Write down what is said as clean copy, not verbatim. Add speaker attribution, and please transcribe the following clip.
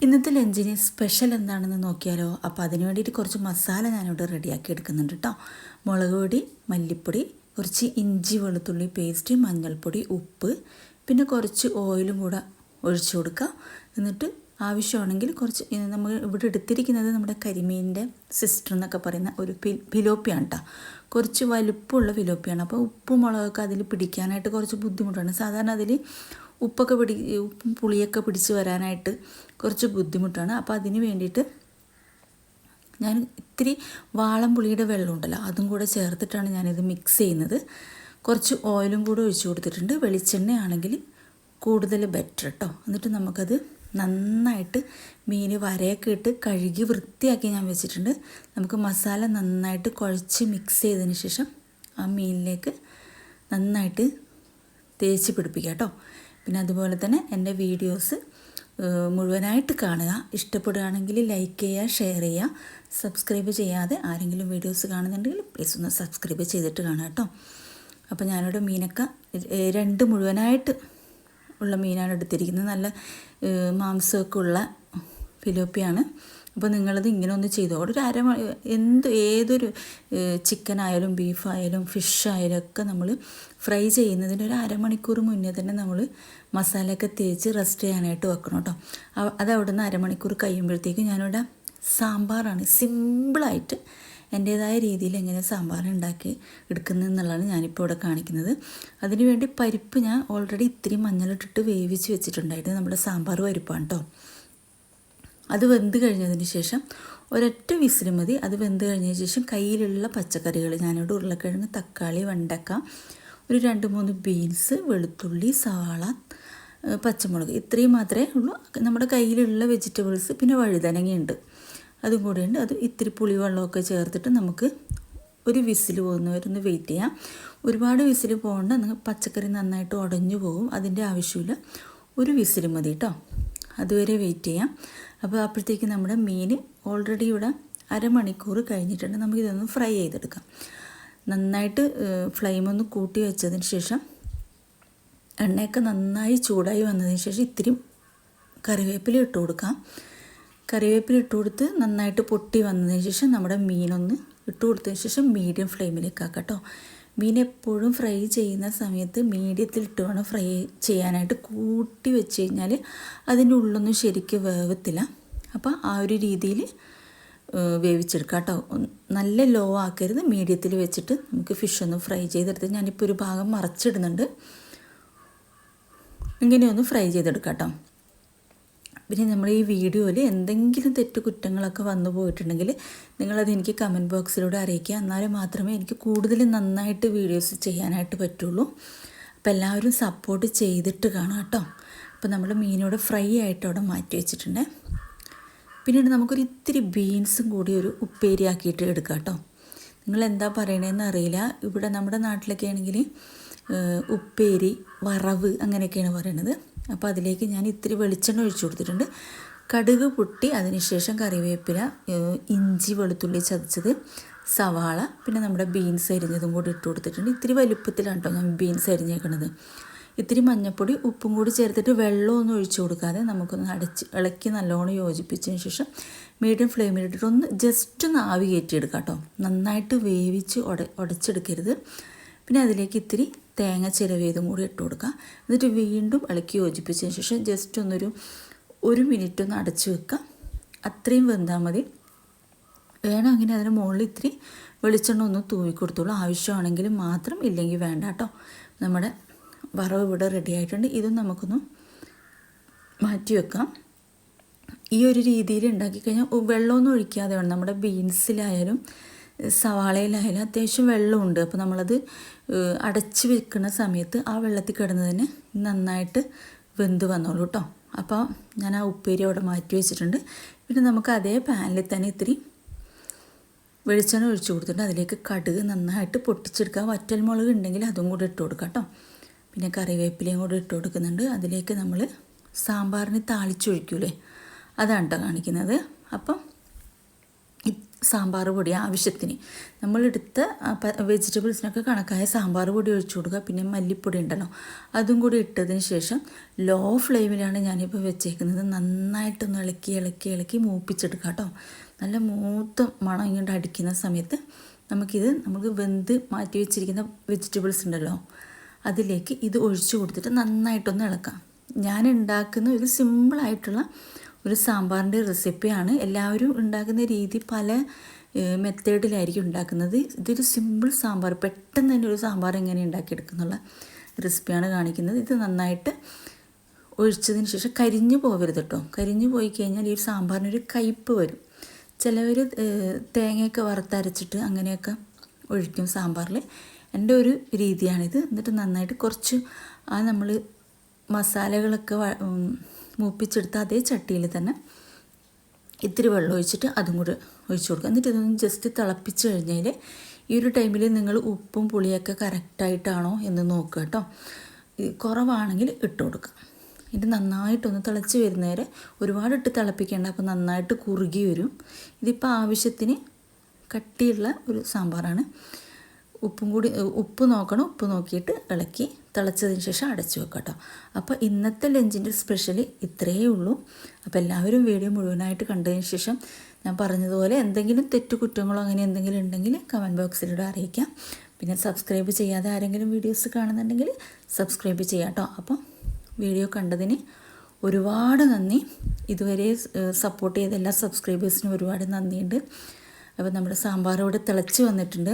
Speaker 1: ഇന്നത്തെ ലഞ്ചിന് സ്പെഷ്യൽ എന്താണെന്ന് നോക്കിയാലോ. അപ്പോൾ അതിന് വേണ്ടിയിട്ട് കുറച്ച് മസാല ഞാനിവിടെ റെഡിയാക്കി എടുക്കുന്നുണ്ട് കേട്ടോ. മുളക് പൊടി, മല്ലിപ്പൊടി, കുറച്ച് ഇഞ്ചി വെളുത്തുള്ളി പേസ്റ്റ്, മഞ്ഞൾപ്പൊടി, ഉപ്പ്, പിന്നെ കുറച്ച് ഓയിലും കൂടെ ഒഴിച്ചു കൊടുക്കുക. എന്നിട്ട് ആവശ്യമാണെങ്കിൽ കുറച്ച് നമ്മൾ ഇവിടെ എടുത്തിരിക്കുന്നത് നമ്മുടെ കരിമീനിൻ്റെ സിസ്റ്റർ എന്നൊക്കെ പറയുന്ന ഒരു ഫിലോപ്പിയാണ് കേട്ടോ. കുറച്ച് വലുപ്പമുള്ള ഫിലോപ്പിയാണ്. അപ്പോൾ ഉപ്പും മുളകൊക്കെ അതിൽ പിടിക്കാനായിട്ട് കുറച്ച് ബുദ്ധിമുട്ടാണ്. സാധാരണ അതിൽ ഉപ്പും പുളിയൊക്കെ പിടിച്ച് വരാനായിട്ട് കുറച്ച് ബുദ്ധിമുട്ടാണ്. അപ്പോൾ അതിന് വേണ്ടിയിട്ട് ഞാൻ ഇത്തിരി വാളംപുളിയുടെ വെള്ളം ഉണ്ടല്ലോ അതും കൂടെ ചേർത്തിട്ടാണ് ഞാനിത് മിക്സ് ചെയ്യുന്നത്. കുറച്ച് ഓയിലും കൂടെ ഒഴിച്ച് കൊടുത്തിട്ടുണ്ട്. വെളിച്ചെണ്ണ ആണെങ്കിൽ കൂടുതൽ ബെറ്റർ കേട്ടോ. എന്നിട്ട് നമുക്കത് നന്നായിട്ട് മീൻ വരയൊക്കെ ഇട്ട് കഴുകി വൃത്തിയാക്കി ഞാൻ വെച്ചിട്ടുണ്ട്. നമുക്ക് മസാല നന്നായിട്ട് കുഴച്ച് മിക്സ് ചെയ്തതിന് ശേഷം ആ മീനിലേക്ക് നന്നായിട്ട് തേച്ച് പിടിപ്പിക്കുക കേട്ടോ. പിന്നെ അതുപോലെ തന്നെ എൻ്റെ വീഡിയോസ് മുഴുവനായിട്ട് കാണുക. ഇഷ്ടപ്പെടുകയാണെങ്കിൽ ലൈക്ക് ചെയ്യുക, ഷെയർ ചെയ്യുക. സബ്സ്ക്രൈബ് ചെയ്യാതെ ആരെങ്കിലും വീഡിയോസ് കാണുന്നുണ്ടെങ്കിൽ പ്ലീസ് ഒന്ന് സബ്സ്ക്രൈബ് ചെയ്തിട്ട് കാണുക കേട്ടോ. അപ്പോൾ ഞാനിവിടെ മീനൊക്കെ 2 മുഴുവനായിട്ട് ഉള്ള മീനാണ് എടുത്തിരിക്കുന്നത്. നല്ല മാംസമൊക്കെ ഉള്ള ഫിലോപ്പിയാണ്. അപ്പോൾ നിങ്ങളത് ഇങ്ങനെ ഒന്ന് ചെയ്തോ. ഒരു ഏതൊരു ചിക്കൻ ആയാലും ബീഫായാലും ഫിഷായാലും ഒക്കെ നമ്മൾ ഫ്രൈ ചെയ്യുന്നതിന് ഒരു അരമണിക്കൂർ മുന്നേ തന്നെ നമ്മൾ മസാലയൊക്കെ തേച്ച് റെസ്റ്റ് ചെയ്യാനായിട്ട് വെക്കണം കേട്ടോ. അത് അവിടെ നിന്ന് അരമണിക്കൂർ കഴിയുമ്പോഴത്തേക്കും ഞാനിവിടെ സാമ്പാറാണ് സിമ്പിളായിട്ട് എൻ്റേതായ രീതിയിൽ എങ്ങനെ സാമ്പാർ ഉണ്ടാക്കി എടുക്കുന്നതെന്നുള്ളതാണ് ഞാനിപ്പോൾ ഇവിടെ കാണിക്കുന്നത്. അതിനുവേണ്ടി പരിപ്പ് ഞാൻ ഓൾറെഡി ഇത്തിരി മഞ്ഞളിട്ടിട്ട് വേവിച്ച് വെച്ചിട്ടുണ്ടായിരുന്നു. നമ്മുടെ സാമ്പാർ പരിപ്പാണ് കേട്ടോ. അത് വെന്ത് കഴിഞ്ഞതിന് ശേഷം ഒരൊറ്റ വിസിൽ മതി. അത് വെന്ത് കഴിഞ്ഞതിന് ശേഷം കയ്യിലുള്ള പച്ചക്കറികൾ ഞാനിവിടെ ഉരുളക്കിഴങ്ങ്, തക്കാളി, വെണ്ടക്ക, ഒരു 2-3 ബീൻസ്, വെളുത്തുള്ളി, സവാള, പച്ചമുളക്, ഇത്രയും മാത്രമേ ഉള്ളൂ. നമ്മുടെ കയ്യിലുള്ള വെജിറ്റബിൾസ്, പിന്നെ വഴുതനങ്ങയുണ്ട്, അതും കൂടെയുണ്ട്. അത് ഇത്തിരി പുളിവെള്ളമൊക്കെ ചേർത്തിട്ട് നമുക്ക് ഒരു വിസിൽ പോകുന്നവരൊന്ന് വെയിറ്റ് ചെയ്യാം. ഒരുപാട് വിസിൽ പോകേണ്ട, പച്ചക്കറി നന്നായിട്ട് ഉടഞ്ഞു പോകും. അതിൻ്റെ ആവശ്യമില്ല, ഒരു വിസിൽ മതി കേട്ടോ. അതുവരെ വെയിറ്റ് ചെയ്യാം. അപ്പോൾ അപ്പോഴത്തേക്ക് നമ്മുടെ മീൻ ഓൾറെഡി ഇവിടെ അരമണിക്കൂർ കഴിഞ്ഞിട്ടുണ്ട്. നമുക്കിതൊന്ന് ഫ്രൈ ചെയ്തെടുക്കാം. നന്നായിട്ട് ഫ്ലെയിമൊന്ന് കൂട്ടി വെച്ചതിന് ശേഷം എണ്ണയൊക്കെ നന്നായി ചൂടായി വന്നതിന് ശേഷം ഇത്തിരി കറിവേപ്പില ഇട്ട് കൊടുക്കാം. കറിവേപ്പില ഇട്ട് കൊടുത്ത് നന്നായിട്ട് പൊട്ടി വന്നതിന് ശേഷം നമ്മുടെ മീനൊന്ന് ഇട്ട് കൊടുത്തതിന് ശേഷം മീഡിയം ഫ്ലെയിമിലേക്ക് ആക്കാം കേട്ടോ. മീൻ എപ്പോഴും ഫ്രൈ ചെയ്യുന്ന സമയത്ത് മീഡിയത്തിൽ ഇട്ട് വേണം ഫ്രൈ ചെയ്യാനായിട്ട്. കൂട്ടി വെച്ച് കഴിഞ്ഞാൽ അതിൻ്റെ ഉള്ളൊന്നും ശരിക്കും വേവത്തില്ല. അപ്പോൾ ആ ഒരു രീതിയിൽ വേവിച്ചെടുക്കാം കേട്ടോ. നല്ല ലോ ആക്കരുത്, മീഡിയത്തിൽ വെച്ചിട്ട് നമുക്ക് ഫിഷ് ഒന്ന് ഫ്രൈ ചെയ്തെടുത്ത് ഞാനിപ്പോൾ ഒരു ഭാഗം മറച്ചിടുന്നുണ്ട്. ഇങ്ങനെയൊന്ന് ഫ്രൈ ചെയ്തെടുക്കാം കേട്ടോ. പിന്നെ നമ്മൾ ഈ വീഡിയോയിൽ എന്തെങ്കിലും കുറ്റങ്ങളൊക്കെ വന്നു പോയിട്ടുണ്ടെങ്കിൽ നിങ്ങളത് എനിക്ക് കമൻറ്റ് ബോക്സിലൂടെ അറിയിക്കുക. എന്നാലും മാത്രമേ എനിക്ക് കൂടുതൽ നന്നായിട്ട് വീഡിയോസ് ചെയ്യാനായിട്ട് പറ്റുള്ളൂ. അപ്പോൾ എല്ലാവരും സപ്പോർട്ട് ചെയ്തിട്ട് കാണാം കേട്ടോ. അപ്പോൾ നമ്മൾ മീനോട് ഫ്രൈ ആയിട്ട് അവിടെ മാറ്റി വെച്ചിട്ടുണ്ട്. പിന്നീട് നമുക്കൊരു ഇത്തിരി ബീൻസും കൂടി ഒരു ഉപ്പേരിയാക്കിയിട്ട് എടുക്കാം കേട്ടോ. നിങ്ങളെന്താ പറയണതെന്ന് അറിയില്ല. ഇവിടെ നമ്മുടെ നാട്ടിലൊക്കെ ആണെങ്കിൽ ഉപ്പേരി, വറവ് അങ്ങനെയൊക്കെയാണ് പറയണത്. അപ്പോൾ അതിലേക്ക് ഞാൻ ഇത്തിരി വെളിച്ചെണ്ണ ഒഴിച്ചു കൊടുത്തിട്ടുണ്ട്. കടുക് പൊട്ടി അതിനുശേഷം കറിവേപ്പില, ഇഞ്ചി വെളുത്തുള്ളി ചതച്ചത്, സവാള, പിന്നെ നമ്മുടെ ബീൻസ് അരിഞ്ഞതും കൂടി ഇട്ട് കൊടുത്തിട്ടുണ്ട്. ഇത്തിരി വലുപ്പത്തിലാണ് കേട്ടോ ഞാൻ ബീൻസ് അരിഞ്ഞേക്കണത്. ഇത്തിരി മഞ്ഞൾപ്പൊടി, ഉപ്പും കൂടി ചേർത്തിട്ട് വെള്ളമൊന്നും ഒഴിച്ചു കൊടുക്കാതെ നമുക്കൊന്ന് ഇളക്കി നല്ലോണം യോജിപ്പിച്ചതിന് ശേഷം മീഡിയം ഫ്ലെയിമിലിട്ടിട്ട് ഒന്ന് ജസ്റ്റ് ഒന്ന് ആവി കയറ്റിയെടുക്കാം കേട്ടോ. നന്നായിട്ട് വേവിച്ച് ഉടച്ചെടുക്കരുത്. പിന്നെ അതിലേക്ക് ഇത്തിരി തേങ്ങ ചിരവിയതും കൂടി ഇട്ട് കൊടുക്കുക. എന്നിട്ട് വീണ്ടും ഇളക്കി യോജിപ്പിച്ചതിന് ശേഷം ജസ്റ്റ് ഒരു മിനിറ്റ് ഒന്ന് അടച്ചു വെക്കുക. അത്രയും വെന്താൽ മതി. വേണമെങ്കിൽ അതിന് മുകളിൽ ഇത്തിരി വെളിച്ചെണ്ണ ഒന്ന് തൂവി കൊടുത്തോളൂ. ആവശ്യമാണെങ്കിൽ മാത്രം, ഇല്ലെങ്കിൽ വേണ്ട കേട്ടോ. നമ്മുടെ വറവ് ഇവിടെ റെഡി ആയിട്ടുണ്ട്. ഇതും നമുക്കൊന്ന് മാറ്റി വെക്കാം. ഈ ഒരു രീതിയിൽ ഉണ്ടാക്കി കഴിഞ്ഞാൽ വെള്ളമൊന്നും ഒഴിക്കാതെ വേണം. നമ്മുടെ ബീൻസിലായാലും സവാളയിലായാലും അത്യാവശ്യം വെള്ളമുണ്ട്. അപ്പോൾ നമ്മളത് അടച്ച് വെക്കുന്ന സമയത്ത് ആ വെള്ളത്തിൽ കിടന്ന് തന്നെ നന്നായിട്ട് വെന്ത് വന്നോളൂ കേട്ടോ. അപ്പോൾ ഞാൻ ആ ഉപ്പേരി അവിടെ മാറ്റി വെച്ചിട്ടുണ്ട്. പിന്നെ നമുക്ക് അതേ പാനിൽ തന്നെ ഇത്തിരി വെളിച്ചെണ്ണ ഒഴിച്ചു കൊടുത്തിട്ട് അതിലേക്ക് കടുക് നന്നായിട്ട് പൊട്ടിച്ചെടുക്കുക. വറ്റൽമുളക് ഉണ്ടെങ്കിൽ അതും കൂടി ഇട്ട് കൊടുക്കാം കേട്ടോ. പിന്നെ കറിവേപ്പിലയും കൂടി ഇട്ട് കൊടുക്കുന്നുണ്ട്. അതിലേക്ക് നമ്മൾ സാമ്പാറിന് താളിച്ചൊഴിക്കൂലേ, അതാണ് കേട്ടോ കാണിക്കുന്നത്. അപ്പം സാമ്പാർ പൊടി ആവശ്യത്തിന് നമ്മളെടുത്ത വെജിറ്റബിൾസിനൊക്കെ കണക്കായ സാമ്പാർ പൊടി ഒഴിച്ചു കൊടുക്കുക. പിന്നെ മല്ലിപ്പൊടി ഉണ്ടല്ലോ അതും കൂടി ഇട്ടതിന് ശേഷം ലോ ഫ്ലെയിമിലാണ് ഞാനിപ്പോൾ വെച്ചേക്കുന്നത്. നന്നായിട്ടൊന്ന് ഇളക്കി ഇളക്കി ഇളക്കി മൂപ്പിച്ചെടുക്കുക കേട്ടോ. നല്ല മൂത്ത മണം ഇങ്ങോട്ട് അടിക്കുന്ന സമയത്ത് നമുക്ക് വെന്ത് മാറ്റി വെച്ചിരിക്കുന്ന വെജിറ്റബിൾസ് ഉണ്ടല്ലോ അതിലേക്ക് ഇത് ഒഴിച്ചു കൊടുത്തിട്ട് നന്നായിട്ടൊന്ന് ഇളക്കാം. ഞാൻ ഉണ്ടാക്കുന്ന ഒരു സിമ്പിളായിട്ടുള്ള ഒരു സാമ്പാറിൻ്റെ റെസിപ്പിയാണ്. എല്ലാവരും ഉണ്ടാക്കുന്ന രീതി പല മെത്തേഡിലായിരിക്കും ഉണ്ടാക്കുന്നത്. ഇതൊരു സിമ്പിൾ സാമ്പാർ, പെട്ടെന്ന് തന്നെ ഒരു സാമ്പാർ എങ്ങനെ ഉണ്ടാക്കിയെടുക്കുന്നുള്ള റെസിപ്പിയാണ് കാണിക്കുന്നത്. ഇത് നന്നായിട്ട് ഒഴിച്ചതിന് ശേഷം കരിഞ്ഞു പോകരുത് കേട്ടോ. കരിഞ്ഞു പോയി കഴിഞ്ഞാൽ ഈ സാമ്പാറിനൊരു കയ്പ്പ് വരും. ചിലവർ തേങ്ങയൊക്കെ വറുത്തരച്ചിട്ട് അങ്ങനെയൊക്കെ ഒഴിക്കും സാമ്പാറിൽ. എൻ്റെ ഒരു രീതിയാണിത്. എന്നിട്ട് നന്നായിട്ട് കുറച്ച് നമ്മൾ മസാലകളൊക്കെ മൂപ്പിച്ചെടുത്ത അതേ ചട്ടിയിൽ തന്നെ ഇത്തിരി വെള്ളം ഒഴിച്ചിട്ട് അതും കൂടി ഒഴിച്ചു കൊടുക്കുക. എന്നിട്ട് ഇതൊന്ന് ജസ്റ്റ് തിളപ്പിച്ച് കഴിഞ്ഞാൽ ഈ ഒരു ടൈമിൽ നിങ്ങൾ ഉപ്പും പുളിയൊക്കെ കറക്റ്റായിട്ടാണോ എന്ന് നോക്കുക കേട്ടോ. കുറവാണെങ്കിൽ ഇട്ട് കൊടുക്കുക. ഇത് നന്നായിട്ടൊന്ന് തിളച്ച് വരുന്നവരെ ഒരുപാടിട്ട് തിളപ്പിക്കേണ്ട, അപ്പോൾ നന്നായിട്ട് കുറുകി വരും. ഇതിപ്പോൾ ആവശ്യത്തിന് കട്ടിയുള്ള ഒരു സാമ്പാറാണ്. ഉപ്പ് നോക്കണം. ഉപ്പ് നോക്കിയിട്ട് ഇളക്കി തിളച്ചതിന് ശേഷം അടച്ചു വെക്കാം കേട്ടോ. അപ്പോൾ ഇന്നത്തെ ലഞ്ചിൻ്റെ സ്പെഷ്യൽ ഇത്രയേ ഉള്ളൂ. അപ്പോൾ എല്ലാവരും വീഡിയോ മുഴുവനായിട്ട് കണ്ടതിന് ശേഷം ഞാൻ പറഞ്ഞതുപോലെ എന്തെങ്കിലും തെറ്റുകുറ്റങ്ങളോ അങ്ങനെ എന്തെങ്കിലും ഉണ്ടെങ്കിൽ കമൻറ്റ് ബോക്സിലൂടെ അറിയിക്കാം. പിന്നെ സബ്സ്ക്രൈബ് ചെയ്യാതെ ആരെങ്കിലും വീഡിയോസ് കാണുന്നുണ്ടെങ്കിൽ സബ്സ്ക്രൈബ് ചെയ്യാം കേട്ടോ. അപ്പോൾ വീഡിയോ കണ്ടതിന് ഒരുപാട് നന്ദി. ഇതുവരെ സപ്പോർട്ട് ചെയ്ത എല്ലാ സബ്സ്ക്രൈബേഴ്സിനും ഒരുപാട് നന്ദിയുണ്ട്. അപ്പോൾ നമ്മുടെ സാമ്പാർ ഇവിടെ തിളച്ച് വന്നിട്ടുണ്ട്.